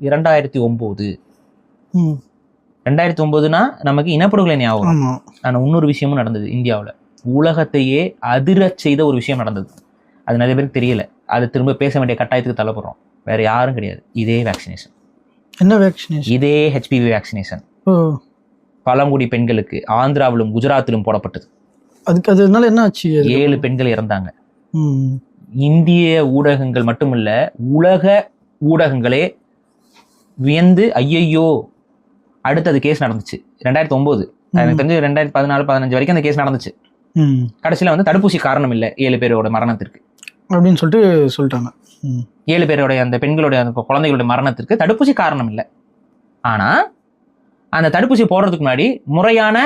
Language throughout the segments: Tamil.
2009. 2009னா நமக்கு இனப்படுகொலை ஞாபகம். ஆனால் இன்னொரு விஷயமும் நடந்தது இந்தியாவில். உலகத்தையே அதிரச் செய்த ஒரு விஷயம் நடந்தது. அது நிறைய பேருக்கு தெரியல. அது திரும்ப பேச வேண்டிய கட்டாயத்துக்கு தள்ளப்படுறோம். வேற யாரும் கிடையாது, இதே வேக்சினேஷன். என்ன வேக்சினேஷன்? இதே HPV வேக்சினேஷன் பழங்குடி பெண்களுக்கு ஆந்திராவிலும் குஜராத்திலும் போடப்பட்டது. அதுக்கு அதனால என்ன ஆச்சு? 7 பெண்கள் இறந்தாங்க. இந்திய ஊடகங்கள் மட்டுமல்ல, உலக ஊடகங்களே வியந்து ஐயையோ. அடுத்தது கேஸ் நடந்துச்சு 2009. எனக்கு தெரிஞ்சு 2014-15 வரைக்கும் அந்த கேஸ் நடந்துச்சு. கடைசியில வந்து தடுப்பூசி காரணம் இல்லை 7 பேரோட மரணத்திற்கு அப்படின்னு சொல்லிட்டாங்க. 7 பேருடைய அந்த பெண்களுடைய அந்த குழந்தைகளுடைய மரணத்திற்கு தடுப்பூசி காரணம் இல்லை. ஆனா அந்த தடுப்பூசி போடுறதுக்கு முன்னாடி முறையான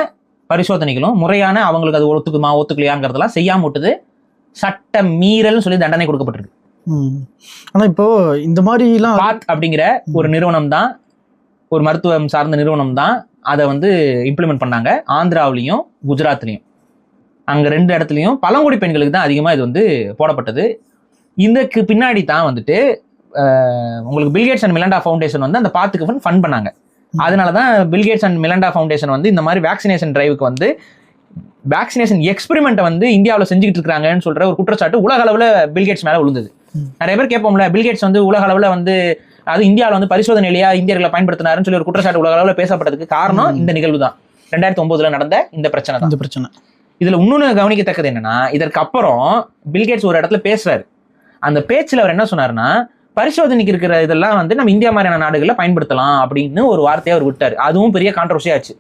பரிசோதனைகளும் முறையான அவங்களுக்கு அது ஒத்துக்கலையாங்கிறதெல்லாம் செய்யாம விட்டது சட்ட மீறல் சொல்லி தண்டனை கொடுக்கப்பட்டிருக்கு. ஆனா இப்போ இந்த மாதிரி பாத் அப்படிங்கிற ஒரு நிறுவனம் தான், ஒரு மருத்துவம் சார்ந்த நிறுவனம் தான் அதை வந்து இம்ப்ளிமெண்ட் பண்ணாங்க. ஆந்திராவிலையும் குஜராத்லையும், அங்க 2 இடத்துலையும் பழங்குடி பெண்களுக்கு தான் அதிகமா இது வந்து போடப்பட்டது. இதுக்கு பின்னாடி தான் வந்துட்டு உங்களுக்கு பில்கேட்ஸ் அண்ட் மிலண்டா ஃபவுண்டேஷன் வந்து அந்த பாத்துக்கு ஃபண்ட் பண்ணாங்க. அதனாலதான் பில்கேட்ஸ் அண்ட் மிலண்டா ஃபவுண்டேஷன் வந்து இந்த மாதிரி வேக்சினேஷன் டிரைவுக்கு வந்து வேக்சினேஷன் எக்ஸ்பெரிமெண்ட்டை வந்து இந்தியாவில் செஞ்சுக்கிட்டு இருக்காங்கன்னு சொல்ற ஒரு குற்றச்சாட்டு உலக அளவில் பில்கேட்ஸ் மேல விழுந்தது. நிறைய பேர் கேட்போம்ல, பில்கேட்ஸ் வந்து உலக அளவில் வந்து அது இந்தியாவில் வந்து பரிசோதனையிலேயே இந்தியர்களை பயன்படுத்தினாருன்னு சொல்லி ஒரு குற்றச்சாட்டு உலக அளவில் பேசப்பட்டதுக்கு காரணம் இந்த நிகழ்வு தான். 2009 நடந்த இந்த பிரச்சனை தான். இதுல இன்னொன்னு கவனிக்கத்தக்கது என்னன்னா, இதற்கு அப்புறம் பில்கேட்ஸ் ஒரு இடத்துல பேசுறாரு. அந்த பேச்சுல அவர் என்ன சொன்னாருன்னா, பரிசோதனைக்கு இருக்கிற இதெல்லாம் வந்து நம்ம இந்தியா மாதிரியான நாடுகளில் பயன்படுத்தலாம் அப்படின்னு ஒரு வார்த்தையை அவர் விட்டாரு. அதுவும் பெரிய கான்ட்ரோவர்சி ஆச்சு.